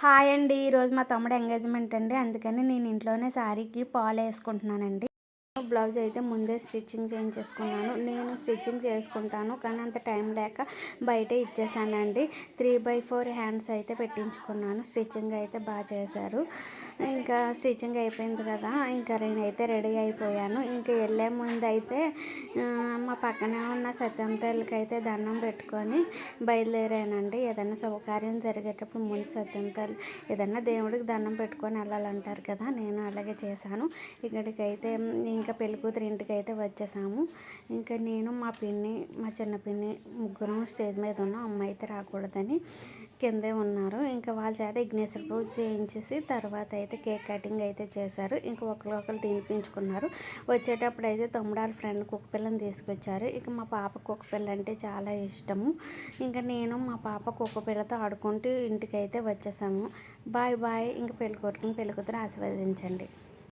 Hi అండి. ఈరోజు మా తమ్ముడు ఎంగేజ్మెంట్ అండి. అందుకని నేను ఇంట్లోనే శారీకి పాలేసుకుంటున్నానండి. బ్లౌజ్ అయితే ముందే స్టిచ్చింగ్ చేయించేసుకున్నాను. నేను స్టిచ్చింగ్ చేసుకుంటాను కానీ అంత టైం లేక బయటే ఇచ్చేసానండి. 3/4 హ్యాండ్స్ అయితే పెట్టించుకున్నాను. స్టిచ్చింగ్ అయితే బాగా చేశారు. ఇంకా స్టిచ్చింగ్ అయిపోయింది కదా, ఇంకా నేనైతే రెడీ అయిపోయాను. ఇంకా వెళ్ళే ముందు అయితే మా పక్కనే ఉన్న సత్యం తల్లికి అయితే దండం పెట్టుకొని బయలుదేరానండి. ఏదైనా శుభకార్యం జరిగేటప్పుడు ముందు సత్యం తల్లి ఏదైనా దేవుడికి దండం పెట్టుకొని వెళ్ళాలంటారు కదా, నేను అలాగే చేశాను. ఇక్కడికైతే ఇంకా పెళ్ళికూతురు ఇంటికి అయితే వచ్చేసాము. ఇంకా నేను మా పిన్ని, మా చిన్న పిన్ని ముగ్గురం స్టేజ్ మీద ఉన్నాం. అమ్మ అయితే రాకూడదని కిందే ఉన్నారు. ఇంకా వాళ్ళ చేత విఘ్నేశ్వర పూజ చేయించేసి తర్వాత అయితే కేక్ కటింగ్ అయితే చేశారు. ఇంకా ఒకరు తినిపించుకున్నారు. వచ్చేటప్పుడు అయితే తమ్ముడు వాళ్ళ ఫ్రెండ్ కుక్క పిల్లని తీసుకొచ్చారు. ఇక మా పాప కుక్క పిల్ల అంటే చాలా ఇష్టము. ఇంకా నేను మా పాప కుక్క పిల్లతో ఆడుకుంటూ ఇంటికి అయితే వచ్చేసాము. Bye bye. ఇంకా పెళ్ళికొడుకుని పెళ్ళికూతురు ఆశీర్వదించండి.